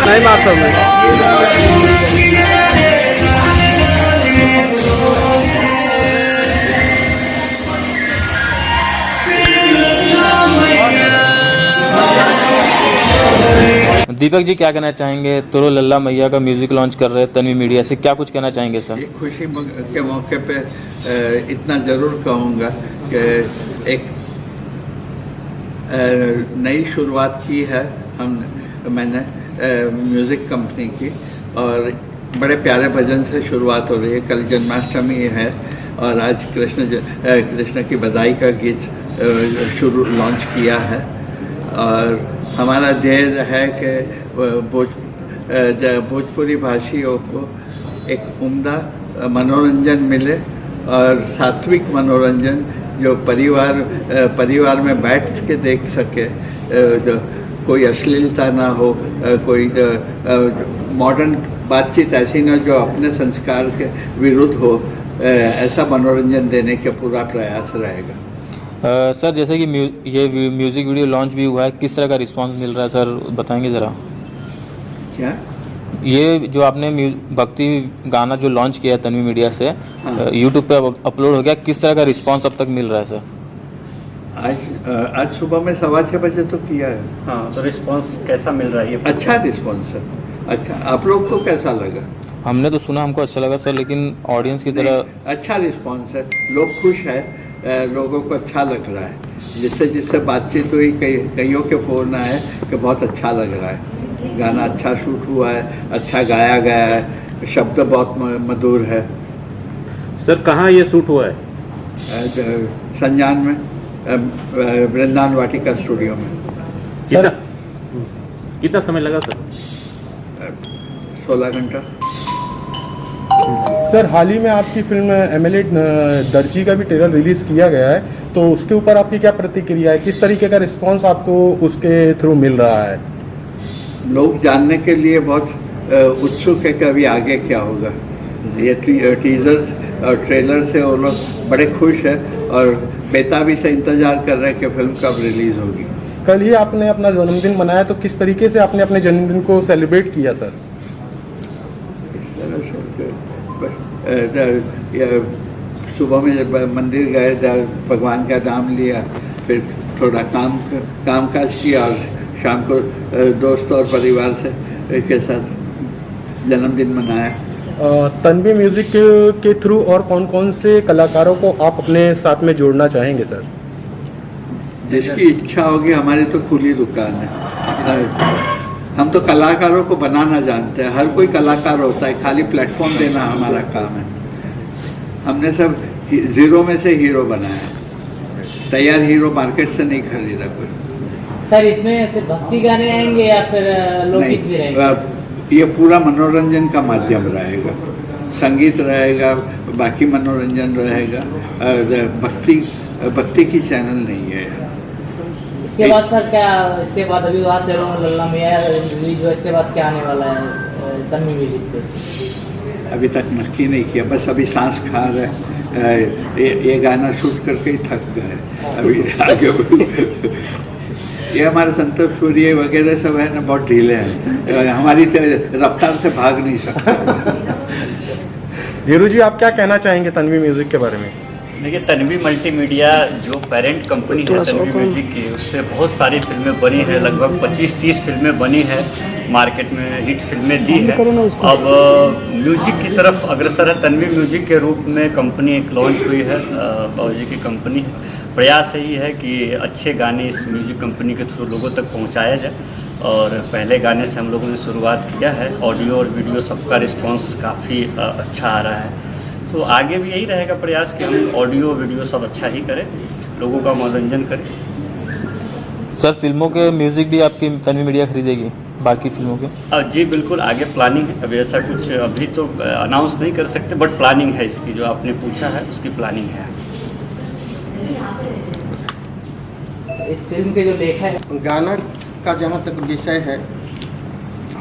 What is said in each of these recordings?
नहीं मारता मैं। दीपक जी क्या कहना चाहेंगे? तुरो लल्ला मैया का म्यूजिक लॉन्च कर रहे हैं तन्वी मीडिया से, क्या कुछ कहना चाहेंगे सर? ये खुशी के मौके पे इतना ज़रूर कहूँगा कि एक नई शुरुआत की है मैंने म्यूज़िक कंपनी की, और बड़े प्यारे भजन से शुरुआत हो रही है। कल जन्माष्टमी है और आज कृष्ण की बधाई का गीत लॉन्च किया है। और हमारा ध्येय है कि भोजपुरी भाषियों को एक उम्दा मनोरंजन मिले, और सात्विक मनोरंजन जो परिवार में बैठ के देख सके, कोई अश्लीलता ना हो, कोई मॉडर्न बातचीत ऐसी ना जो अपने संस्कार के विरुद्ध हो, ऐसा मनोरंजन देने का पूरा प्रयास रहेगा। सर जैसे कि ये म्यूज़िक वीडियो लॉन्च भी हुआ है, किस तरह का रिस्पांस मिल रहा है सर, बताएंगे ज़रा? क्या ये जो आपने भक्ति गाना जो लॉन्च किया है तन्वी मीडिया से, हाँ। यूट्यूब पे अपलोड हो गया, किस तरह का रिस्पांस अब तक मिल रहा है सर? आज सुबह में 6:15 बजे तो किया है। हाँ, तो रिस्पांस कैसा मिल रहा है ये? अच्छा रिस्पांस है। अच्छा, आप लोग को कैसा लगा? हमने तो सुना, हमको अच्छा लगा सर, लेकिन ऑडियंस की तरह अच्छा रिस्पांस है, लोग खुश है, लोगों को अच्छा लग रहा है। जिससे बातचीत हुई, कईयों के फ़ोन आए कि बहुत अच्छा लग रहा है, गाना अच्छा शूट हुआ है, अच्छा गाया गया है, शब्द बहुत मधुर है। सर कहाँ ये शूट हुआ है? संजान में, वृंदावन वाटिका स्टूडियो में। कितना समय लगा सर? 16 घंटा। सर हाल ही में आपकी फिल्म एमएलए दर्जी का भी ट्रेलर रिलीज़ किया गया है, तो उसके ऊपर आपकी क्या प्रतिक्रिया है? किस तरीके का रिस्पांस आपको उसके थ्रू मिल रहा है? लोग जानने के लिए बहुत उत्सुक है कि अभी आगे क्या होगा। ये टीजर्स और ट्रेलर से वो लोग बड़े खुश है और बेताबी से इंतज़ार कर रहे हैं कि फिल्म कब रिलीज़ होगी। कल ही आपने अपना जन्मदिन मनाया, तो किस तरीके से आपने अपने जन्मदिन को सेलिब्रेट किया सर? सुबह में जब मंदिर गए, भगवान का नाम लिया, फिर थोड़ा कामकाज किया, और शाम को दोस्त और परिवार के साथ जन्मदिन मनाया। तन्वी म्यूजिक के थ्रू और कौन कौन से कलाकारों को आप अपने साथ में जोड़ना चाहेंगे सर? जिसकी इच्छा होगी, हमारी तो खुली दुकान है। हम तो कलाकारों को बनाना जानते हैं, हर कोई कलाकार होता है, खाली प्लेटफॉर्म देना हमारा काम है। हमने सब जीरो में से हीरो बनाया, तैयार हीरो मार्केट से नहीं खरीदा कोई। सर इसमें सिर्फ भक्ति गाने आएंगे या फिर लोकगीत भी रहेंगे? ये पूरा मनोरंजन का माध्यम रहेगा, संगीत रहेगा, बाकी मनोरंजन रहेगा, भक्ति की चैनल नहीं है। इसके बाद सर क्या, इसके बाद अभी बात कर रहा हूँ लल्ला मैया रिलीज हुआ, इसके बाद क्या आने वाला है तन्वी म्यूजिक पे? अभी तक नक्की नहीं किया, बस अभी सांस खा रहे। ये गाना शूट करके ही थक गए, अभी आगे ये हमारे संतोष सूर्य वगैरह सब है ना, बहुत ढीले हैं, हमारी रफ्तार से भाग नहीं सकते। धीरू जी, आप क्या कहना चाहेंगे तन्वी म्यूजिक के बारे में? देखिए, तन्वी मल्टीमीडिया जो पेरेंट कंपनी है तन्वी म्यूजिक की, उससे बहुत सारी फिल्में बनी हैं, लगभग 25-30 फिल्में बनी हैं, मार्केट में हिट फिल्में दी है। अब म्यूजिक की तरफ अग्रसर है तन्वी म्यूजिक के रूप में कंपनी एक लॉन्च हुई है, बाबूजी की कंपनी। प्रयास यही है कि अच्छे गाने इस म्यूजिक कंपनी के थ्रू लोगों तक पहुंचाया जाए, और पहले गाने से हम लोगों ने शुरुआत किया है। ऑडियो और वीडियो सबका रिस्पांस काफ़ी अच्छा आ रहा है, तो आगे भी यही रहेगा प्रयास कि हम ऑडियो वीडियो सब अच्छा ही करें, लोगों का मनोरंजन करें। सर फिल्मों के म्यूज़िक भी आपकी तन्वी मीडिया खरीदेगी, बाकी फिल्मों के? जी बिल्कुल, आगे प्लानिंग है। अभी ऐसा कुछ अभी तो अनाउंस नहीं कर सकते, बट प्लानिंग है इसकी, जो आपने पूछा है उसकी प्लानिंग है। इस फिल्म के जो लेखा है, गाना का जहाँ तक विषय है,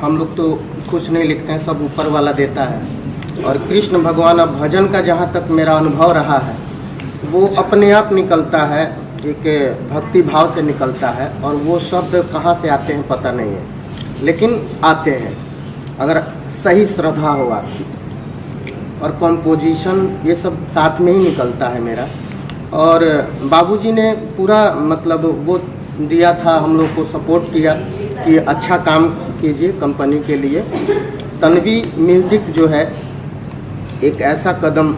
हम लोग तो कुछ नहीं लिखते हैं, सब ऊपर वाला देता है। और कृष्ण भगवान, अब भजन का जहाँ तक मेरा अनुभव रहा है, वो अपने आप निकलता है, एक भक्ति भाव से निकलता है, और वो शब्द कहाँ से आते हैं पता नहीं है। लेकिन आते हैं अगर सही श्रद्धा हो आपकी, और कंपोजिशन ये सब साथ में ही निकलता है मेरा। और बाबूजी ने पूरा मतलब वो दिया था, हम लोग को सपोर्ट किया कि अच्छा काम कीजिए कंपनी के लिए। तन्वी म्यूज़िक जो है एक ऐसा कदम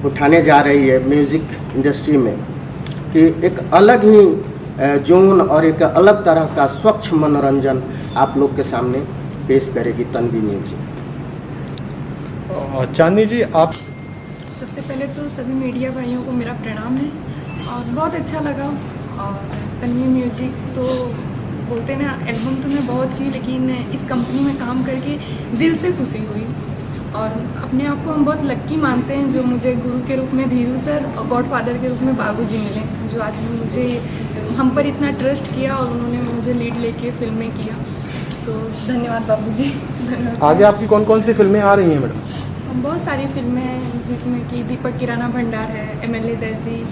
उठाने जा रही है म्यूज़िक इंडस्ट्री में कि एक अलग ही जोन और एक अलग तरह का स्वच्छ मनोरंजन आप लोग के सामने पेश करेगी तन्वी म्यूज़िक। चांदनी जी, आप सबसे पहले तो सभी मीडिया भाइयों को मेरा प्रणाम है और बहुत अच्छा लगा। और तन्वी म्यूजिक तो बोलते हैं ना, एल्बम तो मैं बहुत की, लेकिन इस कंपनी में काम करके दिल से खुशी हुई। और अपने आप को हम बहुत लक्की मानते हैं जो मुझे गुरु के रूप में धीरू सर और गॉडफादर के रूप में बाबूजी मिले, जो आज मुझे हम पर इतना ट्रस्ट किया और उन्होंने मुझे लीड लेके फिल्में किया। तो धन्यवाद बाबूजी। धन्यवाद। आगे आपकी कौन कौन सी फिल्में आ रही हैं मैडम? बहुत सारी फिल्में हैं जिसमें कि दीपक किराना भंडार है, एमएलए दर्जी,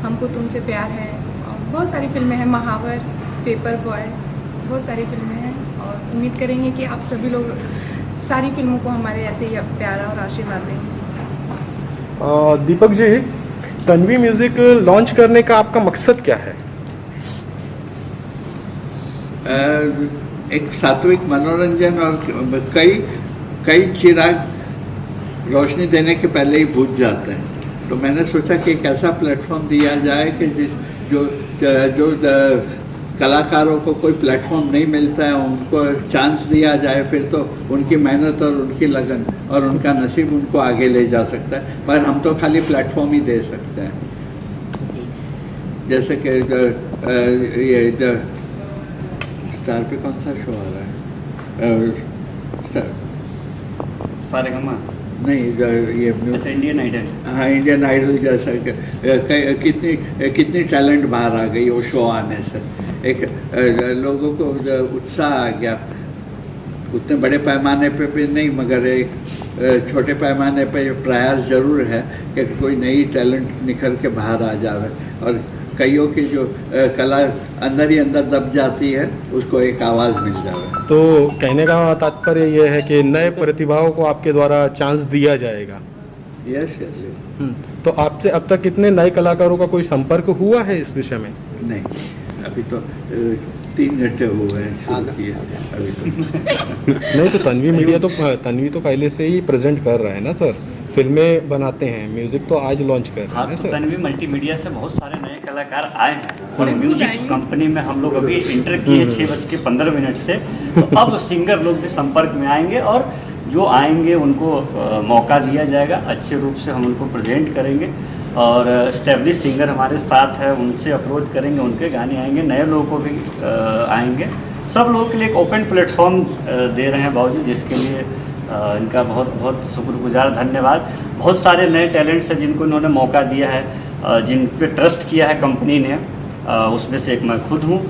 हमको तुमसे प्यार है, और बहुत सारी फिल्में हैं, महावर, पेपर बॉय, बहुत सारी फिल्में हैं। और उम्मीद करेंगे कि आप सभी लोग सारी फिल्मों को हमारे ऐसे ही प्यारा और आशीर्वाद देंगे। दीपक जी, तन्वी म्यूजिक लॉन्च करने का आपका मकसद क्या है? एक सात्विक मनोरंजन और कई चिराग रोशनी देने के पहले ही बुझ जाते हैं। तो मैंने सोचा कि एक ऐसा प्लेटफॉर्म दिया जाए कि जो कलाकारों को कोई प्लेटफॉर्म नहीं मिलता है उनको चांस दिया जाए, फिर तो उनकी मेहनत और उनकी लगन और उनका नसीब उनको आगे ले जा सकता है। पर हम तो खाली प्लेटफॉर्म ही दे सकते हैं। जैसे कि ये स्टार पे कौन सा शो आ रहा है? सारेगामा नहीं, ये अच्छा, इंडियन आइडल। हाँ, इंडियन आइडल जैसा कितनी टैलेंट बाहर आ गई वो शो आने से। एक लोगों को उत्साह आ गया, उतने बड़े पैमाने पे भी नहीं मगर एक छोटे पैमाने पे प्रयास जरूर है कि कोई नई टैलेंट निखर के बाहर आ जावे और कईयों की जो कला अंदर ही अंदर दब जाती है उसको एक आवाज़ मिल जावे। तो कहने का तात्पर्य ये है कि नए प्रतिभाओं को आपके द्वारा चांस दिया जाएगा। Yes yes. तो आपसे अब तक कितने नए कलाकारों का कोई संपर्क हुआ है इस विषय में? नहीं, अभी तो 3 घंटे हुए हैं शुरू किए अभी तो। नहीं, तो तन्वी तो पहले से ही प्रेजेंट कर रहा है ना सर, फिल्में बनाते हैं, म्यूजिक तो आज लॉन्च कर रहे हाँ, हैं तो सर। तन्वी मल्टीमीडिया से बहुत सारे नए कलाकार आए हैं और म्यूजिक कंपनी में हम लोग अभी इंटर किए 6:15 से। तो अब सिंगर लोग भी संपर्क में आएंगे और जो आएंगे उनको मौका दिया जाएगा, अच्छे रूप से हम उनको प्रेजेंट करेंगे और एस्टेब्लिश सिंगर हमारे साथ है, उनसे अप्रोच करेंगे, उनके गाने आएंगे, नए लोगों को भी आएंगे। सब लोगों के लिए एक ओपन प्लेटफॉर्म दे रहे हैं बाबूजी, जिसके लिए इनका बहुत बहुत शुक्रगुजार, धन्यवाद। बहुत सारे नए टैलेंट्स हैं जिनको इन्होंने मौका दिया है, जिन पे ट्रस्ट किया है कंपनी ने, उसमें से एक मैं खुद हूँ।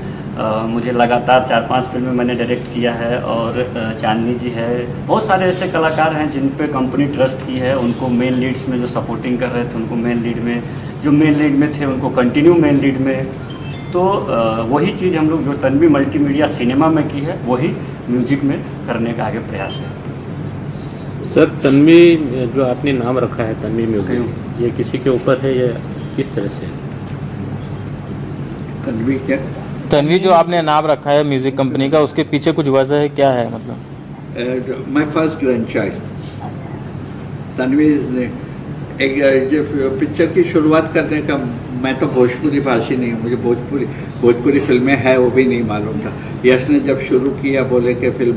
मुझे लगातार 4-5 फिल्में मैंने डायरेक्ट किया है और चांदनी जी है, बहुत सारे ऐसे कलाकार हैं जिन पे कंपनी ट्रस्ट की है। उनको मेन लीड्स में जो सपोर्टिंग कर रहे थे उनको मेन लीड में, जो मेन लीड में थे उनको कंटिन्यू मेन लीड में। तो वही चीज़ हम लोग जो तन्वी मल्टीमीडिया सिनेमा में की है वही म्यूजिक में करने का आगे प्रयास है। सर, तन्वी जो आपने नाम रखा है तन्वी म्यूजिक, ये किसी के ऊपर है या किस तरह से? तन्वी क्या? तन्वी जो आपने नाम रखा है म्यूजिक कंपनी का, उसके पीछे कुछ वजह है, क्या है मतलब? My first grand child Tanvi ने एक जब पिक्चर की शुरुआत करने का, मैं तो भोजपुरी भाषी नहीं हूँ, मुझे भोजपुरी फिल्में है वो भी नहीं मालूम था। यश ने जब शुरू किया बोले कि फिल्म,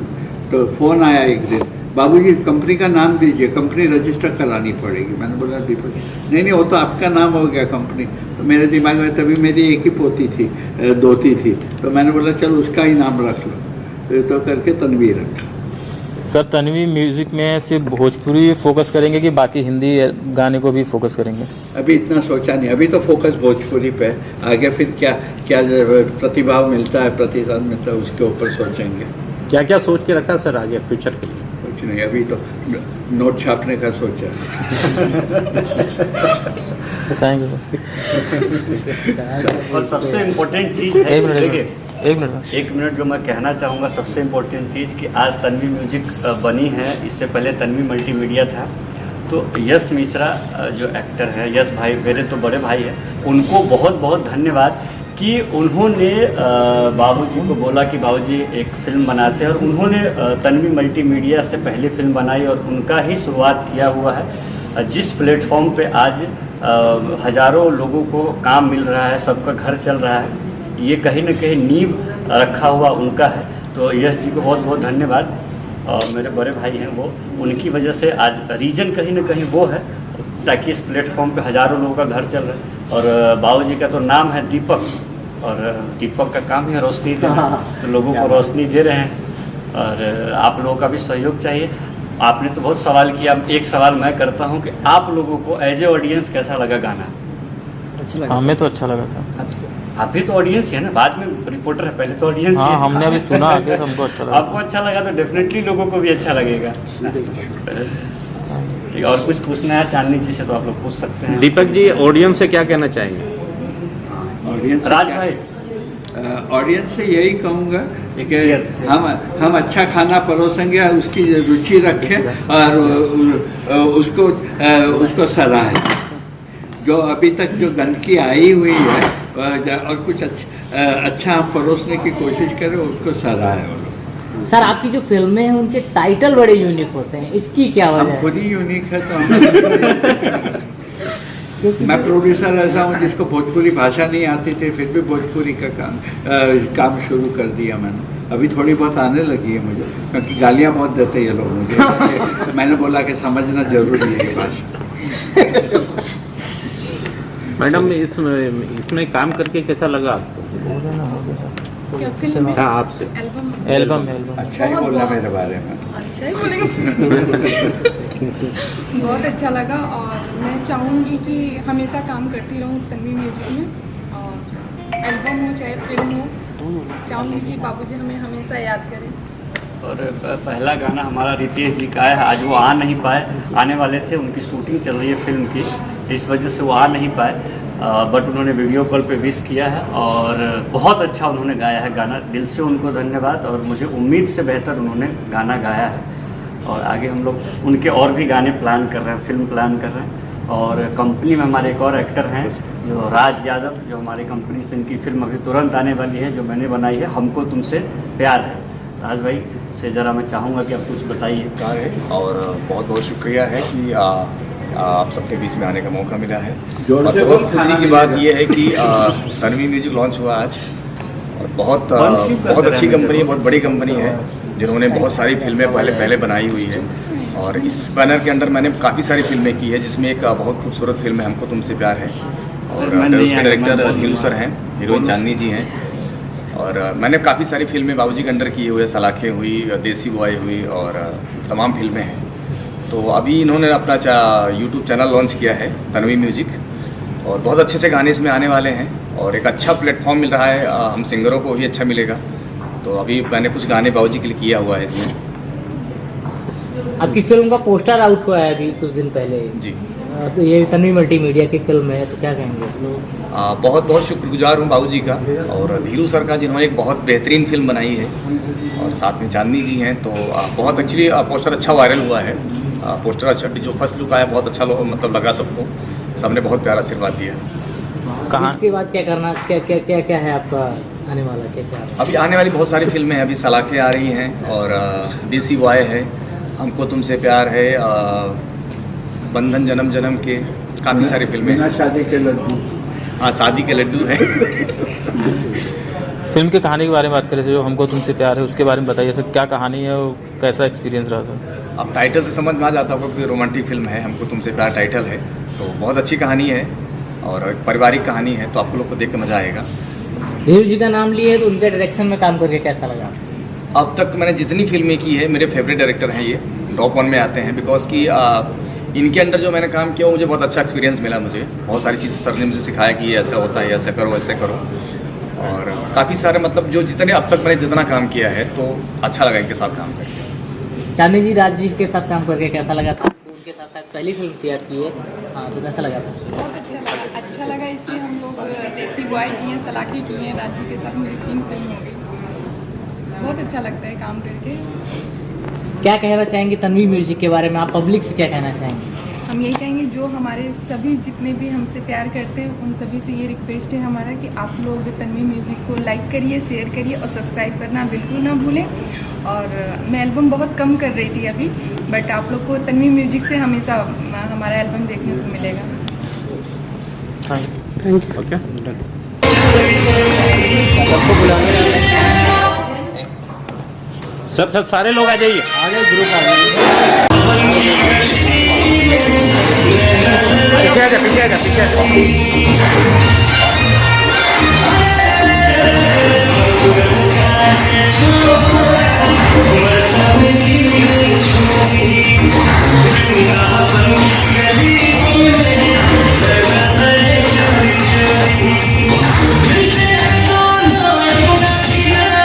तो फ़ोन आया एक दिन, बाबूजी कंपनी का नाम दीजिए, कंपनी रजिस्टर करानी पड़ेगी। मैंने बोला दीपक नहीं वो तो आपका नाम हो गया कंपनी। तो मेरे दिमाग में तभी मेरी एक ही पोती थी, दोती थी, तो मैंने बोला चलो उसका ही नाम रख लो, तो करके तन्वी रखा। सर, तन्वी म्यूजिक में सिर्फ भोजपुरी फोकस करेंगे कि बाकी हिंदी गाने को भी फोकस करेंगे? अभी इतना सोचा नहीं, अभी तो फोकस भोजपुरी पे है, आगे फिर क्या क्या प्रतिभाव मिलता है, प्रतिसाद मिलता है, उसके ऊपर सोचेंगे। क्या क्या सोच के रखा सर आगे फ्यूचर के लिए? कुछ नहीं, अभी तो नोट छापने का सोचा बताएंगे। और सबसे इम्पोर्टेंट चीज़ है, देखिए एक मिनट। एक मिनट जो मैं कहना चाहूँगा सबसे इम्पोर्टेंट चीज़ कि आज तन्वी म्यूजिक बनी है, इससे पहले तन्वी मल्टीमीडिया था। तो यश मिश्रा जो एक्टर है, यश भाई मेरे तो बड़े भाई हैं, उनको बहुत बहुत धन्यवाद कि उन्होंने बाबूजी को बोला कि बाबूजी एक फ़िल्म बनाते हैं, और उन्होंने तन्वी मल्टीमीडिया से पहली फ़िल्म बनाई और उनका ही शुरुआत किया हुआ है। जिस प्लेटफॉर्म पे आज हज़ारों लोगों को काम मिल रहा है, सबका घर चल रहा है, ये कहीं ना कहीं नींव रखा हुआ उनका है। तो यश जी को बहुत बहुत धन्यवाद, और मेरे बड़े भाई हैं वो, उनकी वजह से आज रीजन कहीं ना कहीं वो है, ताकि इस प्लेटफॉर्म पे हज़ारों लोगों का घर चल रहा है। और बाबूजी का तो नाम है दीपक, और दीपक का काम है रोशनी देना, तो लोगों को रोशनी दे रहे हैं, और आप लोगों का भी सहयोग चाहिए। आपने तो बहुत सवाल किया, एक सवाल मैं करता हूं कि आप लोगों को एज ए ऑडियंस कैसा लगा गाना? अच्छा लगा। हमें तो अच्छा लगा सर। आप भी तो ऑडियंस है ना, बाद में रिपोर्टर है, पहले तो ऑडियंस हाँ, है। हमने अभी सुना आगे, हमको अच्छा लगा। आपको अच्छा लगा तो डेफिनेटली लोगों को भी अच्छा लगेगा। ठीक, और कुछ पूछना है चांदनी जी से तो आप लोग पूछ सकते हैं। दीपक जी, ऑडियंस से क्या कहना चाहेंगे? ऑडियंस राज भाई, ऑडियंस से यही कहूँगा कि हम अच्छा खाना परोसेंगे, उसकी रुचि रखें और उसको सराहें। जो अभी तक जो गंदगी आई हुई है और कुछ अच्छा हम परोसने की कोशिश करें, उसको सराहें वो लोग। सर आपकी जो फिल्में हैं उनके टाइटल बड़े यूनिक होते हैं, इसकी क्या वजह हम है? खुद ही यूनिक है, तो हम मैं प्रोड्यूसर ऐसा हूँ जिसको भोजपुरी भाषा नहीं आती थी, फिर भी भोजपुरी का काम शुरू कर दिया मैंने। अभी थोड़ी बहुत आने लगी है मुझे, क्योंकि गालियाँ बहुत देते ये लोग मुझे, तो मैंने बोला कि समझना जरूरी है ये भाषा। मैडम, इसमें काम करके कैसा लगा आपको? क्या फिल्म में? हाँ, आपसे। एल्बम अच्छा ही बोला मेरे बारे में। अच्छा ही बोलेंगे। बहुत अच्छा लगा, और मैं चाहूँगी कि हमेशा काम करती रहूँ तन्वी म्यूजिक में, और एल्बम हो चाहे फिल्म हो, चाहूँगी कि बाबूजी हमें हमेशा याद करें। और पहला गाना हमारा रितेश जी का है, आज वो आ नहीं पाए, आने वाले थे, उनकी शूटिंग चल रही है फिल्म की, इस वजह से वो आ नहीं पाए, बट उन्होंने वीडियो कॉल पे विश किया है, और बहुत अच्छा उन्होंने गाया है गाना, दिल से उनको धन्यवाद। और मुझे उम्मीद से बेहतर उन्होंने गाना गाया है, और आगे हम लोग उनके और भी गाने प्लान कर रहे हैं, फिल्म प्लान कर रहे हैं। और कंपनी में हमारे एक और एक्टर हैं जो राज यादव, जो हमारी कंपनी से इनकी फिल्म अभी तुरंत आने वाली है, जो मैंने बनाई है, हमको तुमसे प्यार है। राज भाई से ज़रा मैं चाहूँगा कि आप कुछ बताइए। और बहुत बहुत शुक्रिया है कि आप सबके बीच में आने का मौका मिला है। जोर और से बहुत बोल, खुशी खाना की भी बात दे ये है कि तन्वी म्यूजिक लॉन्च हुआ आज, और बहुत अच्छी कंपनी है, बहुत बड़ी कंपनी है, जिन्होंने बहुत सारी फिल्में पहले बनाई हुई है। और इस बैनर के अंदर मैंने काफ़ी सारी फिल्में की है, जिसमें एक बहुत खूबसूरत फिल्म है हमको तुमसे प्यार है, और उसके डायरेक्टर धीरू सर हैं, हीरोइन चांदनी जी हैं। और मैंने काफ़ी सारी फिल्में बाबूजी के अंडर की हुई है, सलाखें हुई, देसी बॉय हुई, और तमाम फिल्में हैं। तो अभी इन्होंने अपना यूट्यूब चैनल लॉन्च किया है तन्वी म्यूजिक, और बहुत अच्छे अच्छे गाने इसमें आने वाले हैं, और एक अच्छा प्लेटफॉर्म मिल रहा है, हम सिंगरों को भी अच्छा मिलेगा। तो अभी मैंने कुछ गाने बाबूजी के लिए किया हुआ है इसमें। आपकी फिल्म का पोस्टर आउट हुआ है अभी कुछ दिन पहले जी। तो ये तन्वी मल्टीमीडिया की फिल्म है, तो क्या कहेंगे? बहुत बहुत शुक्रगुजार हूँ बाबूजी का और धीरू सर का, जिन्होंने एक बहुत बेहतरीन फिल्म बनाई है, और साथ में चांदनी जी हैं। तो बहुत एक्चुअली पोस्टर अच्छा वायरल हुआ है, पोस्टर अच्छा, जो फर्स्ट लुक आया बहुत अच्छा मतलब लगा सबको, सबने बहुत प्यारा आशीर्वाद दिया। कहाँ इसके बाद क्या करना, क्या क्या क्या क्या है आपका आने वाला, क्या क्या? अभी आने वाली बहुत सारी फिल्में हैं, अभी सलाखें आ रही हैं, और देसी बॉय है, हमको तुमसे प्यार है, बंधन जन्म जन्म के, काफ़ी सारी फिल्में। शादी के लड्डू, हाँ शादी के लड्डू है। फिल्म की कहानी के बारे में बात करें, जो हमको तुमसे प्यार है, उसके बारे में बताइए सर, क्या कहानी है और कैसा एक्सपीरियंस रहा सर? अब टाइटल से समझ में आ जाता होगा कि रोमांटिक फिल्म है, हमको तुमसे प्यार टाइटल है, तो बहुत अच्छी कहानी है और एक पारिवारिक कहानी है, तो आप लोग को देख के मज़ा आएगा। धीरू जी का नाम लिए तो उनके डायरेक्शन में काम करके कैसा लगा? अब तक मैंने जितनी फिल्में की है, मेरे फेवरेट डायरेक्टर हैं ये, टॉप 1 में आते हैं, बिकॉज कि इनके अंडर जो मैंने काम किया मुझे बहुत अच्छा एक्सपीरियंस मिला। मुझे बहुत सारी चीज़ें सर ने मुझे सिखाया कि ये ऐसा होता है, ऐसा करो ऐसे करो, और काफ़ी सारे मतलब जो जितने अब तक मैंने जितना काम किया है, तो अच्छा लगा इनके साथ काम करके। चांदनी जी, राज जी के साथ काम करके कैसा लगा था? उनके साथ साथ पहली फिल्म तैयार की है, हाँ, तो कैसा लगा था? बहुत अच्छा लगा इसलिए हम लोग देसी बॉय की हैं, सलाखी की हैं, राज जी के साथ मेरी 3 फिल्म हो गई। बहुत अच्छा लगता है काम करके। क्या कहना चाहेंगे तन्वी म्यूजिक के बारे में, आप पब्लिक से क्या कहना चाहेंगे? हम यही कहेंगे जो हमारे सभी जितने भी हमसे प्यार करते हैं उन सभी से ये रिक्वेस्ट है हमारा कि आप लोग तन्वी म्यूजिक को लाइक करिए, शेयर करिए और सब्सक्राइब करना बिल्कुल ना भूलें। और मैं एल्बम बहुत कम कर रही थी अभी, बट आप लोग को तन्वी म्यूजिक से हमेशा हमारा एल्बम देखने को मिलेगा। ओके, सर सारे लोग आ जाइए। पीछे आजा।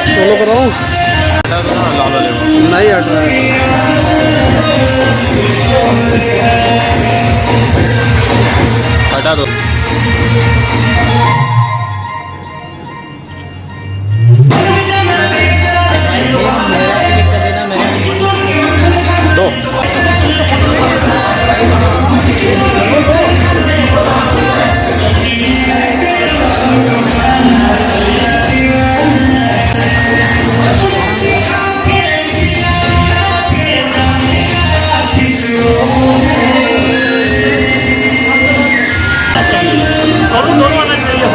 सोलो कर रहा हूँ, नहीं हट रहा है, हटा दो। दोनों आना चाहिए।